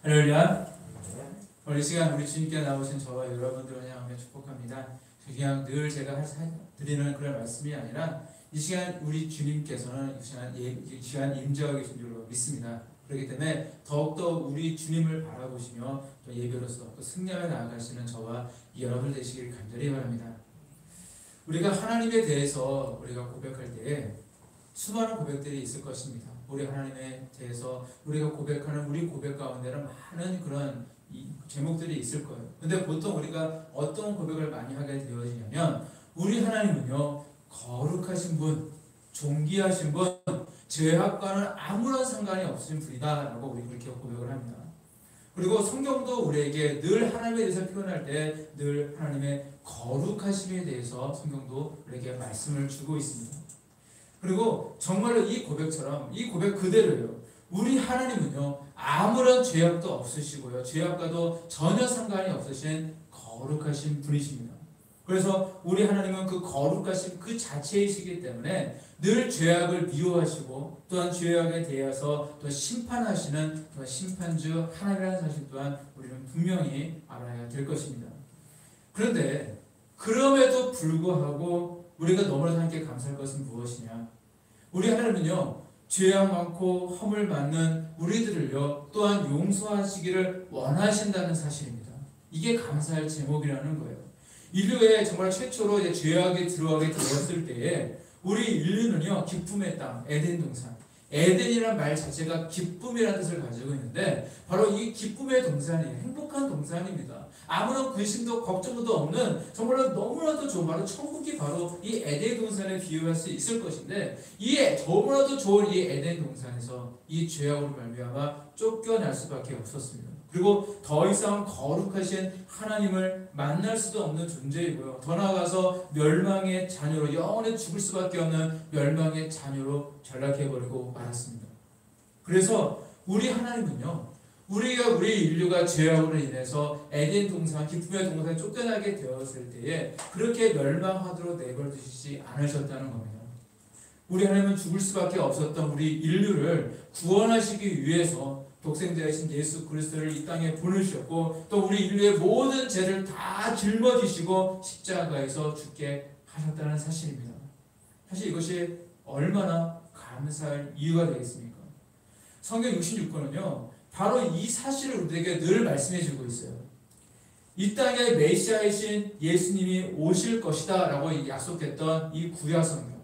할렐루야. 오늘 이 시간 우리 주님께 나오신 저와 여러분들을 향하며 축복합니다. 그냥 늘 제가 드리는 그런 말씀이 아니라 이 시간 우리 주님께서는 이 시간 임재하고 계신 줄로 믿습니다. 그렇기 때문에 더욱더 우리 주님을 바라보시며 또 예배로서 또 승리하며 나아가시는 저와 여러분 되시길 간절히 바랍니다. 우리가 하나님에 대해서 우리가 고백할 때에 수많은 고백들이 있을 것입니다. 우리 하나님에 대해서 우리가 고백하는 우리 고백 가운데는 많은 그런 제목들이 있을 거예요. 근데 보통 우리가 어떤 고백을 많이 하게 되어지냐면 우리 하나님은요 거룩하신 분, 존귀하신 분, 죄악과는 아무런 상관이 없으신 분이다 라고 우리 그렇게 고백을 합니다. 그리고 성경도 우리에게 늘 하나님에 대해서 표현할 때 늘 하나님의 거룩하심에 대해서 성경도 우리에게 말씀을 주고 있습니다. 그리고 정말로 이 고백처럼 이 고백 그대로예요. 우리 하나님은요 아무런 죄악도 없으시고요 죄악과도 전혀 상관이 없으신 거룩하신 분이십니다. 그래서 우리 하나님은 그 거룩하신 그 자체이시기 때문에 늘 죄악을 미워하시고 또한 죄악에 대해서 또 심판하시는 또 심판주 하나님이라는 사실 또한 우리는 분명히 알아야 될 것입니다. 그런데 그럼에도 불구하고 우리가 너무나 하나님께 감사할 것은 무엇이냐? 우리 하나님은요 죄악 많고 허물 많는 우리들을요 또한 용서하시기를 원하신다는 사실입니다. 이게 감사할 제목이라는 거예요. 인류에 정말 최초로 이제 죄악에 들어가게 되었을 때에 우리 인류는요 기쁨의 땅, 에덴 동산, 에덴이란 말 자체가 기쁨이라는 뜻을 가지고 있는데 바로 이 기쁨의 동산이에요. 행복한 동산입니다. 아무런 근심도 걱정도 없는 정말로 너무나도 좋은 바로 천국이 바로 이 에덴 동산에 비유할 수 있을 것인데 이 너무나도 좋은 이 에덴 동산에서 이 죄악으로 말미암아 쫓겨날 수밖에 없었습니다. 그리고 더 이상 거룩하신 하나님을 만날 수도 없는 존재이고요. 더 나아가서 멸망의 자녀로 영원히 죽을 수밖에 없는 멸망의 자녀로 전락해버리고 말았습니다. 그래서 우리 하나님은요 우리 인류가 죄악으로 인해서 에덴 동산, 기쁨의 동산에 쫓겨나게 되었을 때에 그렇게 멸망하도록 내버려두시지 않으셨다는 겁니다. 우리 하나님은 죽을 수밖에 없었던 우리 인류를 구원하시기 위해서 독생자이신 예수 그리스도를 이 땅에 보내주셨고 또 우리 인류의 모든 죄를 다 짊어지시고 십자가에서 죽게 하셨다는 사실입니다. 사실 이것이 얼마나 감사할 이유가 되겠습니까? 성경 66권은요 바로 이 사실을 우리에게 늘 말씀해 주고 있어요. 이 땅에 메시아이신 예수님이 오실 것이다 라고 약속했던 이 구약 성경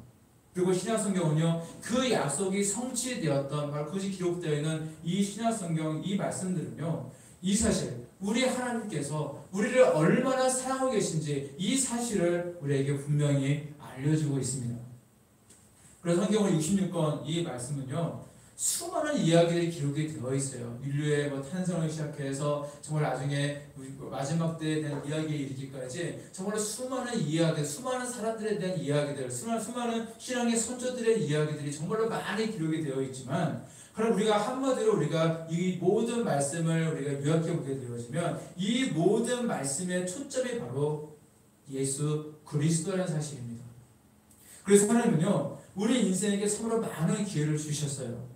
그리고 신약 성경은요 그 약속이 성취되었던 바로 그것이 기록되어 있는 이 신약 성경 이 말씀들은요 이 사실 우리 하나님께서 우리를 얼마나 사랑하고 계신지 이 사실을 우리에게 분명히 알려주고 있습니다. 그래서 성경의 66권 이 말씀은요 수많은 이야기들이 기록이 되어 있어요. 인류의 탄생을 시작해서 정말 나중에 마지막 때에 대한 이야기에 이르기까지 정말 수많은 이야기, 수많은 사람들에 대한 이야기들, 수많은 신앙의 선조들의 이야기들이 정말로 많이 기록이 되어 있지만 그럼 우리가 한마디로 우리가 이 모든 말씀을 우리가 요약해 보게 되어지면 이 모든 말씀의 초점이 바로 예수 그리스도라는 사실입니다. 그래서 하나님은요 우리 인생에게 참으로 많은 기회를 주셨어요.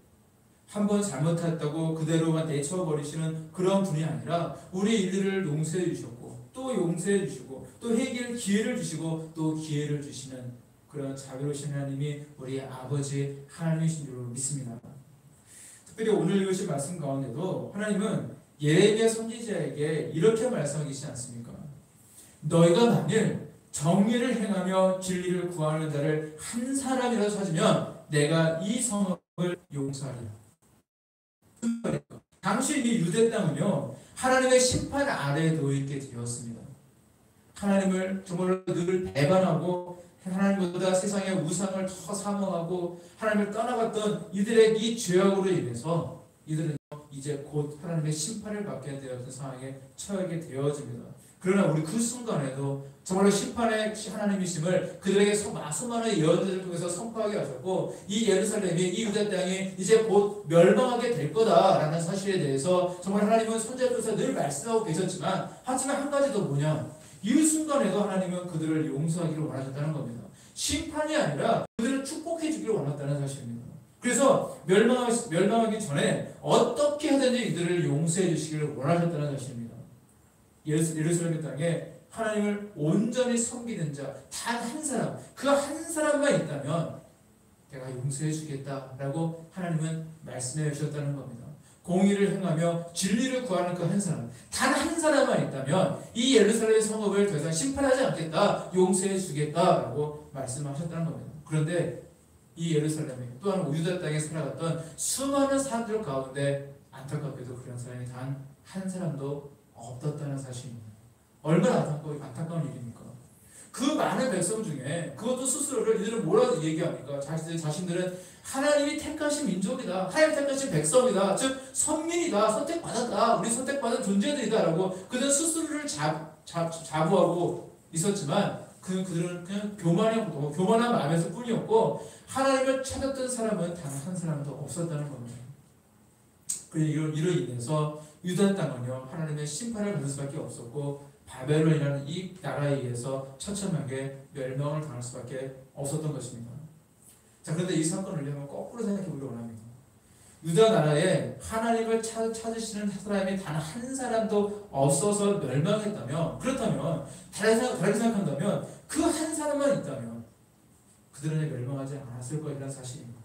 한번 잘못했다고 그대로만 내쳐버리시는 그런 분이 아니라 우리 일들을 용서해 주셨고 또 용서해 주시고 또 해결 기회를 주시고 또 기회를 주시는 그런 자비로우신 하나님이 우리 아버지 하나님이신 줄로 믿습니다. 특별히 오늘 읽으신 말씀 가운데도 하나님은 예레미야 선지자에게 이렇게 말씀하시지 않습니까? 너희가 만일 정의를 행하며 진리를 구하는 자를 한 사람이라도 찾으면 내가 이 성을 용서하리라. 당시 이 유대 땅은요 하나님의 심판 아래에 놓이게 되었습니다. 하나님을 정말 늘 배반하고 하나님보다 세상의 우상을 더 사모하고 하나님을 떠나갔던 이들의 이 죄악으로 인해서 이들은 이제 곧 하나님의 심판을 받게 되었던 상황에 처하게 되어집니다. 그러나 우리 그 순간에도 정말로 심판의 하나님이심을 그들에게 수많은 예언들을 통해서 선포하게 하셨고 이 예루살렘이 이 유대 땅이 이제 곧 멸망하게 될 거다라는 사실에 대해서 정말 하나님은 선지자로서 늘 말씀하고 계셨지만 하지만 한 가지 더 뭐냐 이 순간에도 하나님은 그들을 용서하기를 원하셨다는 겁니다. 심판이 아니라 그들을 축복해 주기를 원했다는 사실입니다. 그래서 멸망하기 전에 어떻게 하든지 이들을 용서해 주시기를 원하셨다는 것입니다. 예루살렘 땅에 하나님을 온전히 섬기는 자 단 한 사람, 그 한 사람만 있다면 내가 용서해 주겠다라고 하나님은 말씀해 주셨다는 겁니다. 공의를 행하며 진리를 구하는 그 한 사람, 단 한 사람만 있다면 이 예루살렘 성읍을 더 이상 심판하지 않겠다, 용서해 주겠다라고 말씀하셨다는 겁니다. 그런데 이 예루살렘에 또한 유다 땅에 살아갔던 수많은 사람들 가운데 안타깝게도 그런 사람이 단 한 사람도 없었다는 사실입니다. 얼마나 안타까운 일입니까? 그 많은 백성 중에 그것도 스스로를 이들은 뭐라고 얘기합니까? 자신들은 하나님이 택하신 민족이다, 하나님 택하신 백성이다, 즉 선민이다, 선택받았다, 우리 선택받은 존재들이다 라고 그들은 스스로를 자부하고 있었지만 그들은 그냥 교만한 마음에서 뿐이었고 하나님을 찾았던 사람은 단 한 사람도 없었다는 겁니다. 그리고 이로 인해서 유다 땅은요 하나님의 심판을 받을 수밖에 없었고 바벨론이라는 이 나라에 의해서 처참하게 멸망을 당할 수밖에 없었던 것입니다. 자, 그런데 이 사건을 한번 거꾸로 생각해 보기 원합니다. 유다 나라에 하나님을 찾으시는 사람이 단 한 사람도 없어서 멸망했다면, 그렇다면 다르게 생각한다면 그 한 사람만 있다면 그들은 멸망하지 않았을 것이라는 사실입니다.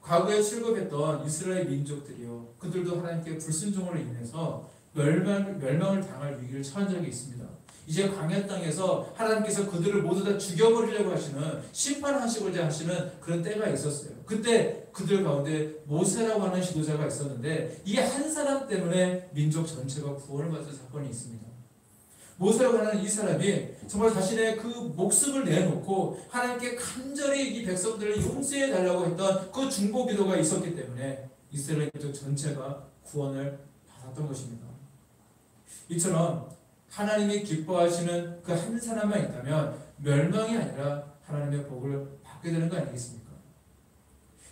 과거에 출굽했던 이스라엘 민족들이요, 그들도 하나님께 불순종으로 인해서 멸망을 당할 위기를 처한 적이 있습니다. 이제 광야 땅에서 하나님께서 그들을 모두 다 죽여버리려고 하시는, 심판하시고자 하시는 그런 때가 있었어요. 그때 그들 가운데 모세라고 하는 지도자가 있었는데 이 한 사람 때문에 민족 전체가 구원을 받은 사건이 있습니다. 모세라고 하는 이 사람이 정말 자신의 그 목숨을 내놓고 하나님께 간절히 이 백성들을 용서해 달라고 했던 그 중보 기도가 있었기 때문에 이스라엘 민족 전체가 구원을 받았던 것입니다. 이처럼 하나님이 기뻐하시는 그 한 사람만 있다면 멸망이 아니라 하나님의 복을 받게 되는 거 아니겠습니까?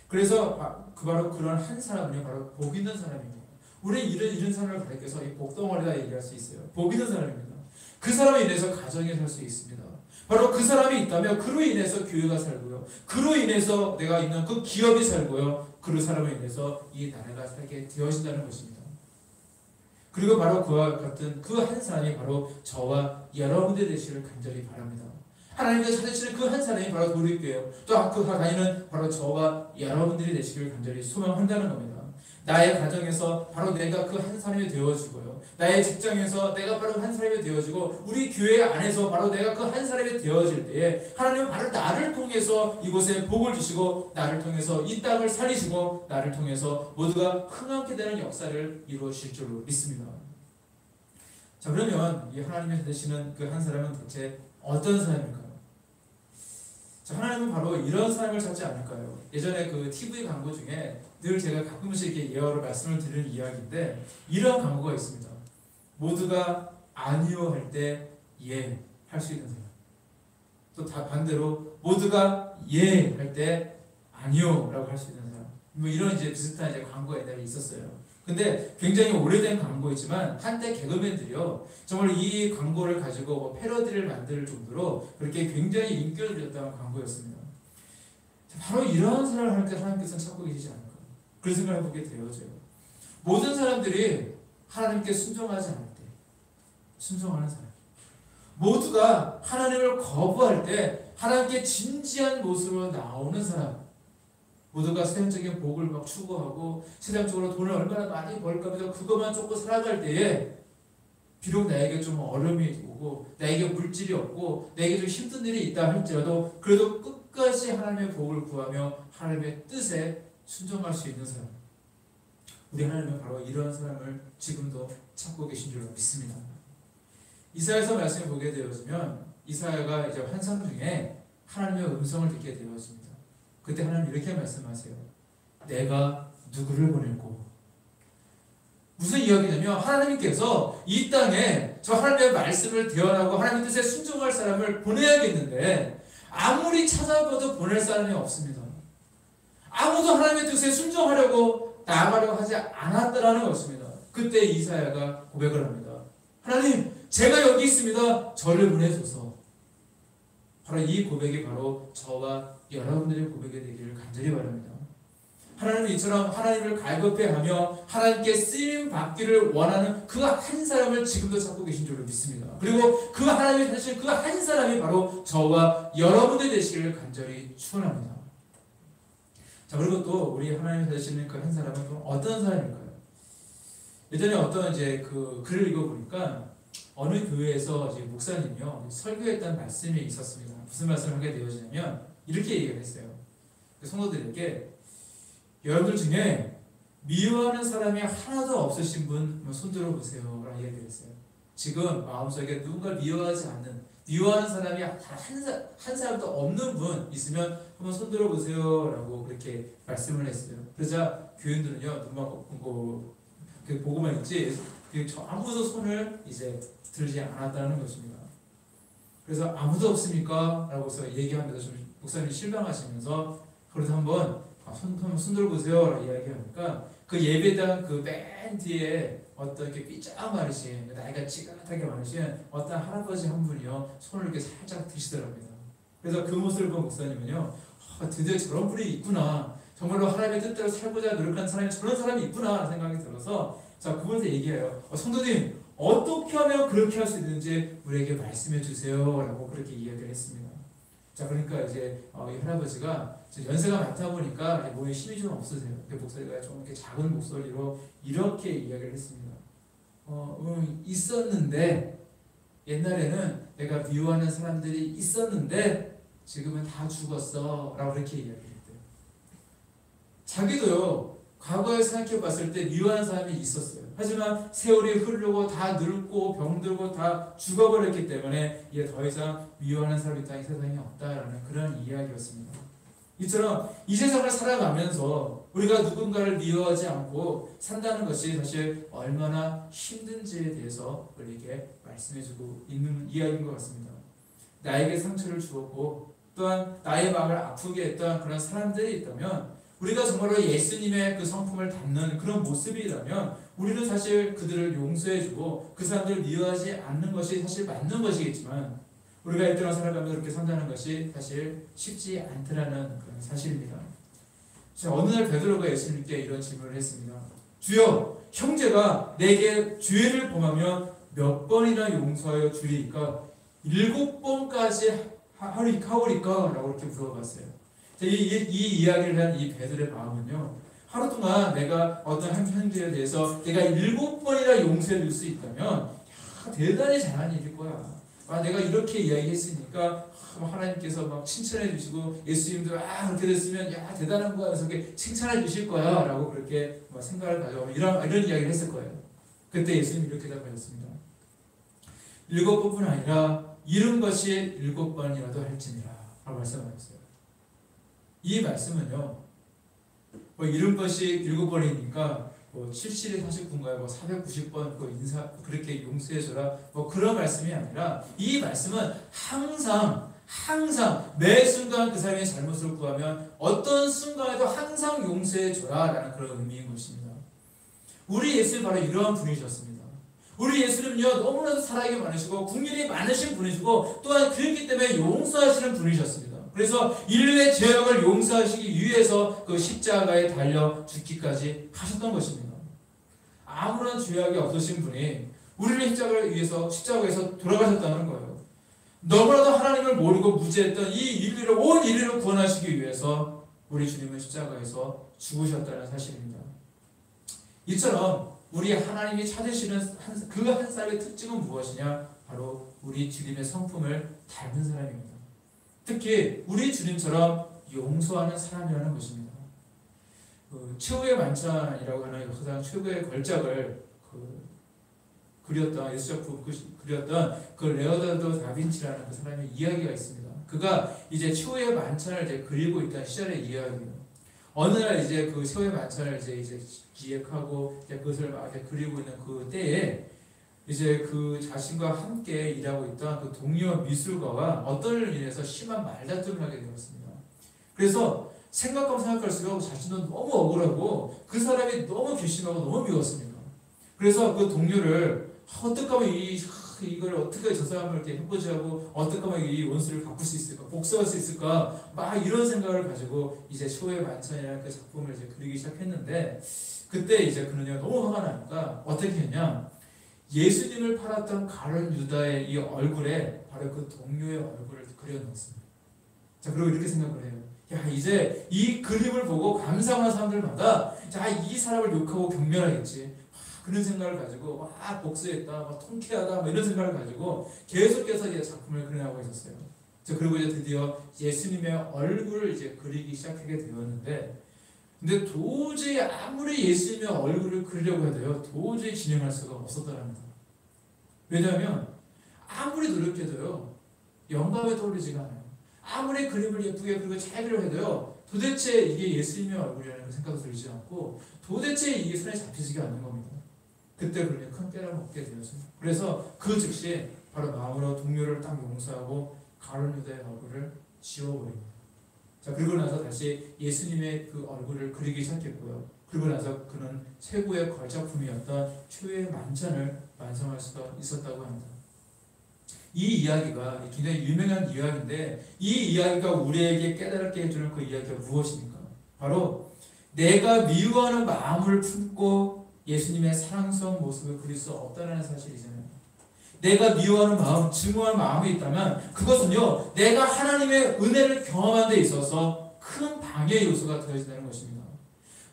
그래서 바로 그런 한 사람이 바로 복 있는 사람입니다. 우리 이런 사람을 가리켜서 이 복덩어리다 얘기할 수 있어요. 복 있는 사람입니다. 그 사람에 인해서 가정이 살 수 있습니다. 바로 그 사람이 있다면 그로 인해서 교회가 살고요, 그로 인해서 내가 있는 그 기업이 살고요, 그 사람에 인해서 이 나라가 살게 되어진다는 것입니다. 그리고 바로 그와 같은 그 한 사람이 바로 저와 여러분들 되시기를 간절히 바랍니다. 하나님께서 찾으시는 그 한 사람이 바로 도리교회요, 또 그 다니는 바로 저와 여러분들이 되시기를 간절히 소망한다는 겁니다. 나의 가정에서 바로 내가 그 한 사람이 되어주고요, 나의 직장에서 내가 바로 한 사람이 되어지고 우리 교회 안에서 바로 내가 그 한 사람이 되어질 때에 하나님은 바로 나를 통해서 이곳에 복을 주시고 나를 통해서 이 땅을 살리시고 나를 통해서 모두가 흥하게 되는 역사를 이루어질 줄로 믿습니다. 자, 그러면 이 하나님이 되시는 그 한 사람은 대체 어떤 사람일까요? 자, 하나님은 바로 이런 사람을 찾지 않을까요? 예전에 그 TV 광고 중에 늘 제가 가끔씩 이렇게 예어로 말씀을 드리는 이야기인데 이런 광고가 있습니다. 모두가 아니요 할 때 예 할 수 있는 사람, 또 다 반대로 모두가 예 할 때 아니요 라고 할 수 있는 사람, 뭐 이런 이제 비슷한 이제 광고가 옛날에 있었어요. 근데 굉장히 오래된 광고이지만 한때 개그맨들이요 정말 이 광고를 가지고 뭐 패러디를 만들 정도로 그렇게 굉장히 인기를 누렸던 광고였습니다. 바로 이런 사람을 하나님께서는 찾고 계시지 않을까, 그런 생각을 해보게 되어져요. 모든 사람들이 하나님께 순종하지 않을 때 순종하는 사람, 모두가 하나님을 거부할 때 하나님께 진지한 모습으로 나오는 사람, 모두가 세상적인 복을 막 추구하고 세상적으로 돈을 얼마나 많이 벌까 하면서 그것만 쫓고 살아갈 때에 비록 나에게 좀 어려움이 오고 나에게 물질이 없고 나에게 좀 힘든 일이 있다 할지라도 그래도 끝까지 하나님의 복을 구하며 하나님의 뜻에 순종할 수 있는 사람, 우리 하나님은 바로 이런 사람을 지금도 찾고 계신 줄로 믿습니다. 이사야서 말씀을 보게 되어지면 이사야가 이제 환상 중에 하나님의 음성을 듣게 되어집니다. 그때 하나님 이렇게 말씀하세요. 내가 누구를 보낼고. 무슨 이야기냐면 하나님께서 이 땅에 저 하나님의 말씀을 대언하고 하나님의 뜻에 순종할 사람을 보내야겠는데 아무리 찾아봐도 보낼 사람이 없습니다. 아무도 하나님의 뜻에 순종하려고 나아가려고 하지 않았다라는 것입니다. 그때 이사야가 고백을 합니다. 하나님, 제가 여기 있습니다. 저를 보내소서. 바로 이 고백이 바로 저와 여러분들의 고백이 되기를 간절히 바랍니다. 하나님은 이처럼 하나님을 갈급해하며 하나님께 쓰임 받기를 원하는 그 한 사람을 지금도 찾고 계신 줄로 믿습니다. 그리고 그 하나님이 사실 그 한 사람이 바로 저와 여러분들 되시기를 간절히 축원합니다. 자, 그리고 또 우리 하나님이 되시는 그 한 사람은 또 어떤 사람일까요? 예전에 어떤 이제 그 글을 읽어보니까 어느 교회에서 이제 목사님이요 설교했던 말씀이 있었습니다. 무슨 말씀을 하게 되어지냐면 이렇게 얘기를 했어요. 성도들에게 여러분들 중에 미워하는 사람이 하나도 없으신 분 손들어 보세요 라고 얘기를 했어요. 지금 마음속에 누군가 미워하지 않는, 미워하는 사람이 한 사람도 없는 분 있으면 한번 손들어 보세요 라고 그렇게 말씀을 했어요. 그러자 교인들은요 눈만 꼭 보고만 있지 아무도 손을 이제 들지 않았다는 것입니다. 그래서 아무도 없습니까? 라고 해서 얘기하면서 좀 목사님이 실망하시면서 그래도 한번 손 들어보세요 라고 이야기하니까 그 예배당 그 맨 뒤에 어떤 이렇게 삐짝 마르신 나이가 찌긋하게 마르신 어떤 할아버지 한 분이요 손을 이렇게 살짝 드시더랍니다. 그래서 그 모습을 본 목사님은요 드디어 저런 분이 있구나, 정말로 하나님의 뜻대로 살고자 노력하는 사람이 저런 사람이 있구나 생각이 들어서 자 그분한테 얘기해요. 성도님 어떻게 하면 그렇게 할 수 있는지 우리에게 말씀해 주세요 라고 그렇게 이야기를 했습니다. 자 그러니까 이제 이 할아버지가 연세가 많다 보니까 몸에 힘이 좀 없으세요. 목소리가 좀 이렇게 작은 목소리로 이렇게 이야기를 했습니다. 있었는데 옛날에는 내가 미워하는 사람들이 있었는데 지금은 다 죽었어 라고 그렇게 이야기를 했대요. 자기도요 과거에 생각해 봤을 때 미워하는 사람이 있었어요. 하지만 세월이 흐르고 다 늙고 병들고 다 죽어버렸기 때문에 이제 더 이상 미워하는 사람이 이 세상에 없다라는 그런 이야기였습니다. 이처럼 이 세상을 살아가면서 우리가 누군가를 미워하지 않고 산다는 것이 사실 얼마나 힘든지에 대해서 우리에게 말씀해주고 있는 이야기인 것 같습니다. 나에게 상처를 주었고 또한 나의 마음을 아프게 했던 그런 사람들이 있다면 우리가 정말로 예수님의 그 성품을 담는 그런 모습이라면 우리는 사실 그들을 용서해주고 그 사람들을 미워하지 않는 것이 사실 맞는 것이겠지만 우리가 이때랑 살아가면서 그렇게 산다는 것이 사실 쉽지 않더라는 그런 사실입니다. 자, 어느 날 베드로가 예수님께 이런 질문을 했습니다. 주여, 형제가 내게 죄를 범하면 몇 번이나 용서하여 주리이까? 7번까지 하오리까? 라고 이렇게 물어봤어요. 이 이야기를 한 이 베드로의 마음은요, 하루 동안 내가 어떤 한 형제에 대해서 내가 7번이나 용서해 줄 수 있다면 대단히 잘한 일일 거야. 내가 이렇게 이야기했으니까 하나님께서 막 칭찬해 주시고 예수님도 그렇게 됐으면 대단한 거야 그래서 칭찬해 주실 거야 라고 그렇게 생각을 가지고 이런 이야기를 했을 거예요. 그때 예수님이 이렇게 답하셨습니다. 7번뿐 아니라 이룬 것이 7번이라도 할지니라 라고 말씀하셨어요. 이 말씀은요 이룬 것이 7번이니까 70에 49인가요? 490번 그렇게 용서해줘라 그런 말씀이 아니라 이 말씀은 항상 매 순간 그 사람의 잘못을 구하면 어떤 순간에도 항상 용서해줘라 라는 그런 의미인 것입니다. 우리 예수는 바로 이러한 분이셨습니다. 우리 예수님은요 너무나도 사랑이 많으시고 국민이 많으신 분이시고 또한 그렇기 때문에 용서하시는 분이셨습니다. 그래서 인류의 죄악을 용서하시기 위해서 그 십자가에 달려 죽기까지 하셨던 것입니다. 아무런 죄악이 없으신 분이 우리를 십자가에서 돌아가셨다는 거예요. 너무나도 하나님을 모르고 무지했던 온 인류를 구원하시기 위해서 우리 주님은 십자가에서 죽으셨다는 사실입니다. 이처럼 우리 하나님이 찾으시는 그 한 사람의 특징은 무엇이냐? 바로 우리 주님의 성품을 닮은 사람입니다. 특히 우리 주님처럼 용서하는 사람이라는 것입니다. 최후의 만찬이라고 하는 가장 최고의 걸작을 그렸던 예수작품 그렸던 그 레오나르도 다빈치라는 그 사람의 이야기가 있습니다. 그가 이제 최후의 만찬을 이제 그리고 있던 시절의 이야기예요. 어느 날 이제 그 최후의 만찬을 이제 기획하고 이제 그것을 막 그리고 있는 그 때에 이제 그 자신과 함께 일하고 있던 그 동료 미술가와 어떤 일로 인해서 심한 말다툼을 하게 되었습니다. 그래서 생각할수록 자신은 너무 억울하고 그 사람이 너무 괘씸하고 너무 미웠습니다. 그래서 그 동료를 어떻게 하면 이걸 어떻게 저 사람을 이렇게 해보자고 어떻게 하면 이 원수를 바꿀 수 있을까, 복수할 수 있을까, 막 이런 생각을 가지고 이제 초의 만찬이라는 그 작품을 이제 그리기 시작했는데, 그때 이제 그는요 너무 화가 나니까 어떻게 했냐, 예수님을 팔았던 가룟 유다의 이 얼굴에 바로 그 동료의 얼굴을 그려놓았습니다. 자, 그리고 이렇게 생각을 해요. 야, 이제 이 그림을 보고 감상하는 사람들마다 자, 이 사람을 욕하고 경멸하겠지. 그런 생각을 가지고 막 복수했다, 막 통쾌하다, 뭐 이런 생각을 가지고 계속해서 이제 작품을 그려나가고 있었어요. 자, 그리고 이제 드디어 예수님의 얼굴을 이제 그리기 시작하게 되었는데, 근데 도저히 아무리 예수님의 얼굴을 그리려고 해도요, 도저히 진행할 수가 없었더랍니다. 왜냐하면 아무리 노력해도요, 영감에 떠오르지가 않아요. 아무리 그림을 예쁘게 그리고 잘 그려해도요, 도대체 이게 예수님의 얼굴이라는 생각도 들지 않고 도대체 이게 손에 잡히지가 않는 겁니다. 그때 그러면 큰 깨달음을 얻게 되었어요. 그래서 그 즉시 바로 마음으로 동료를 딱 용서하고 가룟 유다의 얼굴을 지워버립니다. 자, 그리고 나서 다시 예수님의 그 얼굴을 그리기 시작했고요. 그리고 나서 그는 최고의 걸작품이었던 초의 만찬을 완성할 수가 있었다고 합니다. 이 이야기가 굉장히 유명한 이야기인데, 이 이야기가 우리에게 깨달게 해주는 그 이야기가 무엇입니까? 바로 내가 미워하는 마음을 품고 예수님의 사랑스러운 모습을 그릴 수 없다는 사실이잖아요. 내가 미워하는 마음, 증오하는 마음이 있다면 그것은요, 내가 하나님의 은혜를 경험하는 데 있어서 큰 방해 요소가 되어진다는 것입니다.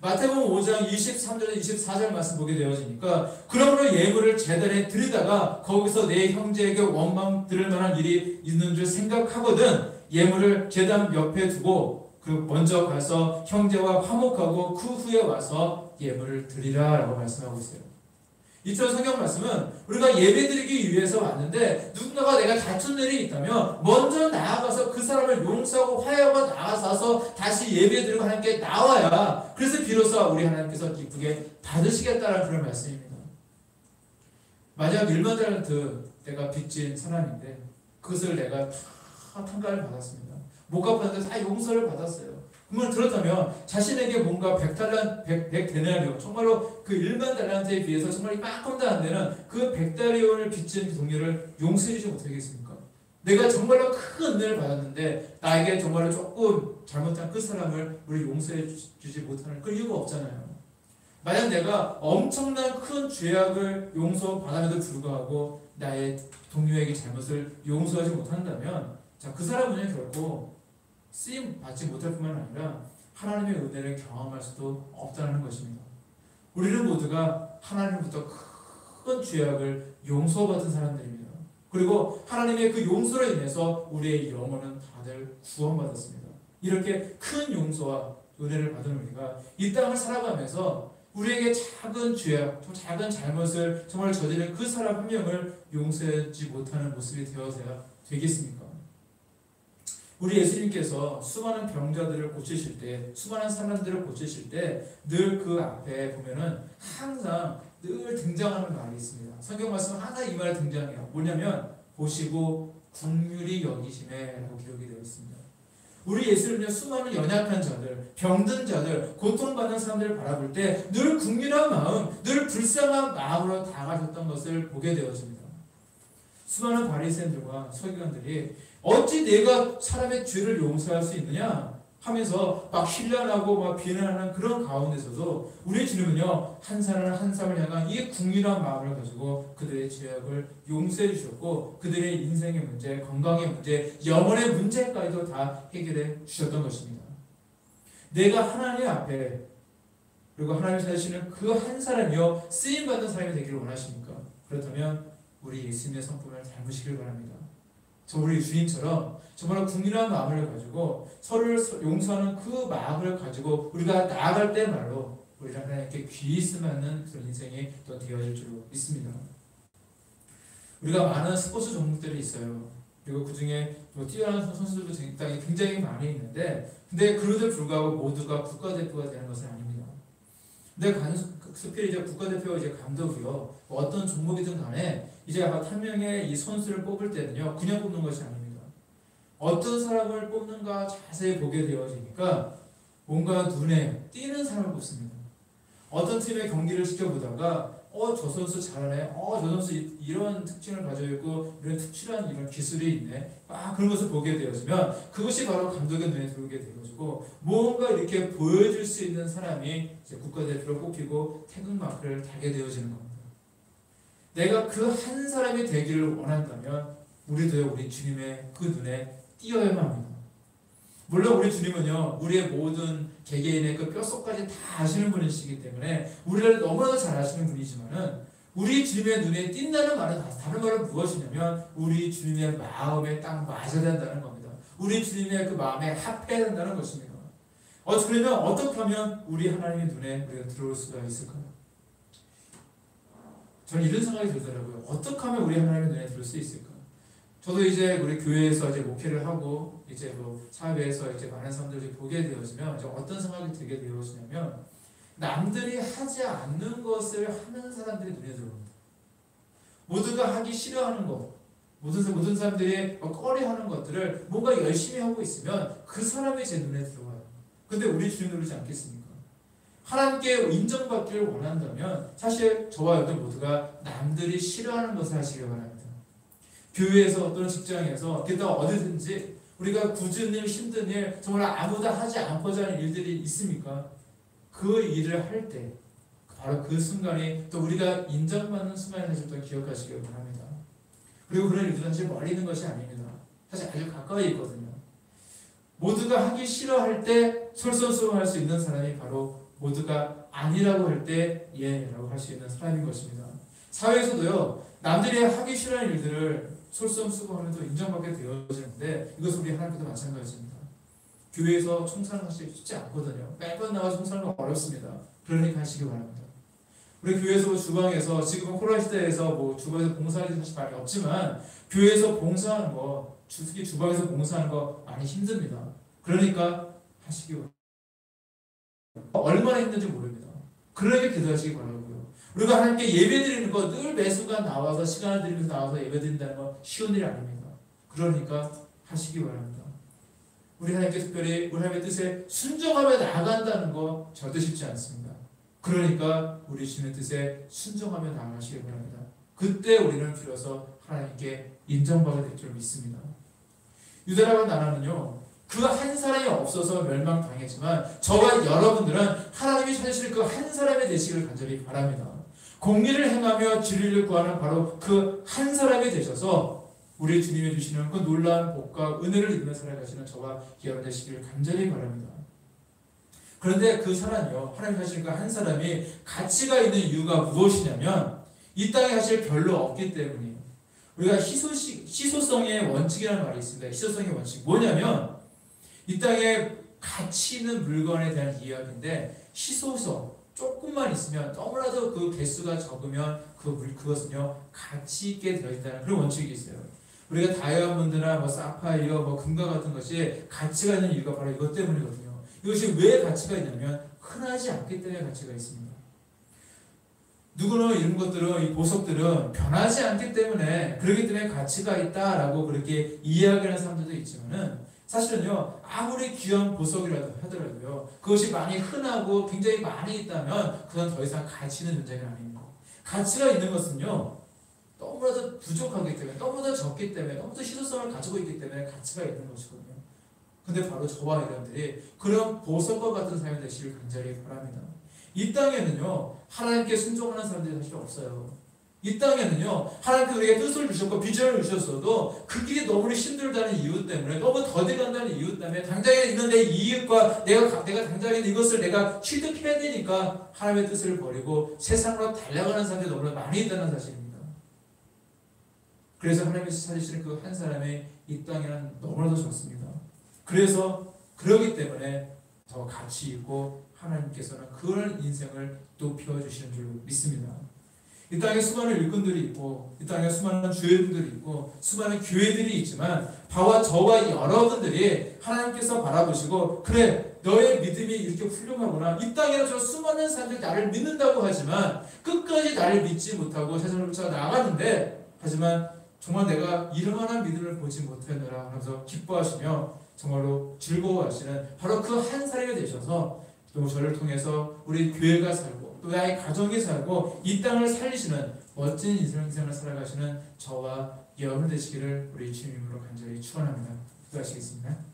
마태복음 5장 23절에 24절 말씀 보게 되어지니까, 그러므로 예물을 제단에 드리다가 거기서 내 형제에게 원망 들을 만한 일이 있는 줄 생각하거든 예물을 제단 옆에 두고 그 먼저 가서 형제와 화목하고 그 후에 와서 예물을 드리라 라고 말씀하고 있어요. 이처럼 성경 말씀은 우리가 예배드리기 위해서 왔는데, 누군가가 내가 다툰 일이 있다면 먼저 나아가서 그 사람을 용서하고 화해하고 나아가서 다시 예배드리고 하나님께 나와야, 그래서 비로소 우리 하나님께서 기쁘게 받으시겠다는 그런 말씀입니다. 만약 1만 달란트 내가 빚진 사람인데 그것을 내가 다 평가를 받았습니다. 못 갚았는데 다 용서를 받았어요. 그러면 그렇다면 자신에게 뭔가 100데나리온, 정말로 그 1만 달란트에 비해서 정말 이만큼도 안 되는 그 100데나리온을 빚진 그 동료를 용서해주지 못하겠습니까? 내가 정말로 큰 은혜를 받았는데 나에게 정말로 조금 잘못한 그 사람을 우리 용서해주지 못하는 그 이유가 없잖아요. 만약 내가 엄청난 큰 죄악을 용서받음에도 불구하고 나의 동료에게 잘못을 용서하지 못한다면, 자, 그 사람은 결코 쓰임 받지 못할 뿐만 아니라 하나님의 은혜를 경험할 수도 없다는 것입니다. 우리는 모두가 하나님부터 큰 죄악을 용서받은 사람들입니다. 그리고 하나님의 그 용서로 인해서 우리의 영혼은 다들 구원받았습니다. 이렇게 큰 용서와 은혜를 받은 우리가 이 땅을 살아가면서 우리에게 작은 죄악, 또 작은 잘못을 정말 저지른 그 사람 한 명을 용서하지 못하는 모습이 되어서야 되겠습니까? 우리 예수님께서 수많은 병자들을 고치실 때, 수많은 사람들을 고치실 때 늘 그 앞에 보면은 항상 늘 등장하는 말이 있습니다. 성경 말씀은 항상 이 말이 등장해요. 뭐냐면 보시고 긍휼히 여기심에라고 기록이 되어 있습니다. 우리 예수님은요, 수많은 연약한 자들, 병든 자들, 고통받는 사람들을 바라볼 때 늘 긍휼한 마음, 늘 불쌍한 마음으로 다가가셨던 것을 보게 되어집니다. 수많은 바리새인들과 서기관들이 어찌 내가 사람의 죄를 용서할 수 있느냐 하면서 막 신란하고 막 비난하는 그런 가운데서도 우리 주님은요, 한 사람 한 사람을 향한 이 긍휼한 마음을 가지고 그들의 죄악을 용서해 주셨고, 그들의 인생의 문제, 건강의 문제, 영혼의 문제까지도 다 해결해 주셨던 것입니다. 내가 하나님 앞에, 그리고 하나님 사시는 그 한 사람이요 쓰임받는 사람이 되기를 원하십니까? 그렇다면 우리 예수님의 성품을 닮으시길 바랍니다. 저 우리 주님처럼 정말 긍휼한 마음을 가지고 서로를 용서하는 그 마음을 가지고 우리가 나아갈 때말로 우리가 하나님께 귀히 쓰는 그런 인생이 또 되어질 줄 믿습니다. 우리가 많은 스포츠 종목들이 있어요. 그리고 그 중에 뛰어난 선수들도 굉장히 많이 있는데, 근데 그런데 불구하고 모두가 국가대표가 되는 것은 아닙니다. 근데 스피드 이제 국가대표 이제 감독이요, 어떤 종목이든 간에 이제 한 명의 이 선수를 뽑을 때는요, 그냥 뽑는 것이 아닙니다. 어떤 사람을 뽑는가 자세히 보게 되어지니까 뭔가 눈에 띄는 사람을 뽑습니다. 어떤 팀의 경기를 지켜보다가 저 선수 잘하네. 저 선수 이런 특징을 가지고 있고 이런 특출한 이런 기술이 있네. 그런 것을 보게 되어지면 그것이 바로 감독의 눈에 들어오게 되어지고 뭔가 이렇게 보여줄 수 있는 사람이 이제 국가대표로 뽑히고 태극마크를 달게 되어지는 겁니다. 내가 그 한 사람이 되기를 원한다면 우리도 우리 주님의 그 눈에 띄어야만 합니다. 물론 우리 주님은요, 우리의 모든 개개인의 그 뼛속까지 다 아시는 분이시기 때문에 우리를 너무나도 잘 아시는 분이지만은 우리 주님의 눈에 띈다는 말은 다른 말은 무엇이냐면 우리 주님의 마음에 딱 맞아야 된다는 겁니다. 우리 주님의 그 마음에 합해야 된다는 것입니다. 그러면 어떻게 하면 우리 하나님의 눈에 우리가 들어올 수가 있을까요? 저는 이런 생각이 들더라고요. 어떻게 하면 우리 하나님의 눈에 들어올 수 있을까? 저도 이제 우리 교회에서 이제 목회를 하고 이제 뭐 사회에서 이제 많은 사람들이 보게 되어지면 이제 어떤 생각이 들게 되어지냐면 남들이 하지 않는 것을 하는 사람들이 눈에 들어옵니다. 모두가 하기 싫어하는 것, 모든 사람들이 꺼려하는 것들을 뭔가 열심히 하고 있으면 그 사람이 제 눈에 들어와요. 근데 우리 주님 그러지 않겠습니까? 하나님께 인정받기를 원한다면 사실 저와 여러분 모두가 남들이 싫어하는 것을 하시길 바랍니다. 교회에서 또는 직장에서 게다가 어디든지 우리가 굳은 일, 힘든 일, 정말 아무도 하지 않고자 하는 일들이 있습니까? 그 일을 할 때 바로 그 순간이 또 우리가 인정받는 순간을 사실 또 기억하시길 바랍니다. 그리고 그런 일들은 사실 멀리 있는 것이 아닙니다. 사실 아주 가까이 있거든요. 모두가 하기 싫어할 때 솔선수범할 수 있는 사람이 바로 모두가 아니라고 할 때 예라고 할 수 있는 사람인 것입니다. 사회에서도요, 남들이 하기 싫어하는 일들을 솔선수범하면 또 인정받게 되어지는데 이것은 우리 하나님께도 마찬가지입니다. 교회에서 총사는 사실 쉽지 않거든요. 매번 나와서 총사는 어렵습니다. 그러니까 하시기 바랍니다. 우리 교회에서 주방에서 지금은 코로나 시대에서 뭐 주방에서 봉사할 일이 사실 많이 없지만 교회에서 봉사하는 거, 특히 주방에서 봉사하는 거 많이 힘듭니다. 그러니까 하시기 바랍니다. 얼마나 힘든지 모릅니다. 그러게 기도하시기 바라고요. 우리가 하나님께 예배드리는 거 늘 매순간 나와서 시간을 들이면서 나와서 예배드린다는 건 쉬운 일이 아닙니다. 그러니까 하시기 바랍니다. 우리 하나님께 특별히 우리 하나님의 뜻에 순종하며 나아간다는 거 절대 쉽지 않습니다. 그러니까 우리 주님의 뜻에 순종하며 나아가시기 바랍니다. 그때 우리는 비로소 하나님께 인정받게 될 줄 믿습니다. 유다라고 나라는요, 그 한 사람이 없어서 멸망당했지만 저와 여러분들은 하나님이 찾으실 그 한 사람이 되시길 간절히 바랍니다. 공의를 행하며 진리를 구하는 바로 그 한 사람이 되셔서 우리 주님이 주시는 그 놀라운 복과 은혜를 입으며 살아가시는 저와 여러분 되시길 간절히 바랍니다. 그런데 그 사람이요, 하나님 하시는 그 한 사람이 가치가 있는 이유가 무엇이냐면 이 땅에 사실 별로 없기 때문이에요. 우리가 희소성의 원칙이라는 말이 있습니다. 희소성의 원칙 뭐냐면 이 땅에 가치 있는 물건에 대한 이야기인데 희소성 조금만 있으면 너무나도 그 개수가 적으면 그것은요 가치 있게 되어진다는 그런 원칙이 있어요. 우리가 다이아몬드나 뭐 사파이어, 뭐 금과 같은 것이 가치가 있는 이유가 바로 이것 때문이거든요. 이것이 왜 가치가 있냐면 흔하지 않기 때문에 가치가 있습니다. 누구는 이런 것들은 이 보석들은 변하지 않기 때문에 그렇기 때문에 가치가 있다라고 그렇게 이야기하는 사람들도 있지만은 사실은요 아무리 귀한 보석이라도 하더라도요 그것이 많이 흔하고 굉장히 많이 있다면 그건 더 이상 가치 있는 존재가 아닙니다. 가치가 있는 것은요 너무나도 부족하기 때문에 너무나도 적기 때문에 너무나도 희소성을 가지고 있기 때문에 가치가 있는 것이거든요. 근데 바로 저와 여러분들이 그런 보석과 같은 삶이 되시길 간절히 바랍니다. 이 땅에는요 하나님께 순종하는 사람들이 사실 없어요. 이 땅에는요 하나님께 우리에게 뜻을 주셨고 비전을 주셨어도 그 길이 너무 힘들다는 이유 때문에 너무 더디 간다는 이유 때문에 당장에 있는 내 이익과 내가 당장에 있는 이것을 내가 취득해야 되니까 하나님의 뜻을 버리고 세상으로 달려가는 사람들이 너무나 많이 있다는 사실입니다. 그래서 하나님께서 찾으시는 그 한 사람의 이 땅에는 너무나도 좋습니다. 그래서 그러기 때문에 더 가치 있고 하나님께서는 그런 인생을 높여주시는 줄 믿습니다. 이 땅에 수많은 일꾼들이 있고 이 땅에 수많은 주회들이 있고 수많은 교회들이 있지만 저와 여러분들이 하나님께서 바라보시고 그래 너의 믿음이 이렇게 훌륭하구나 이 땅에는 저 수많은 사람들이 나를 믿는다고 하지만 끝까지 나를 믿지 못하고 세상을 쫓아 나가는데 하지만 정말 내가 이러한 믿음을 보지 못했노라 하면서 기뻐하시며 정말로 즐거워하시는 바로 그 한 사람이 되셔서 또 저를 통해서 우리 교회가 살고 또 나의 가정이 살고 이 땅을 살리시는 멋진 인생을 살아가시는 저와 여러분 되시기를 우리 주님으로 간절히 축원합니다. 기도하시겠습니다.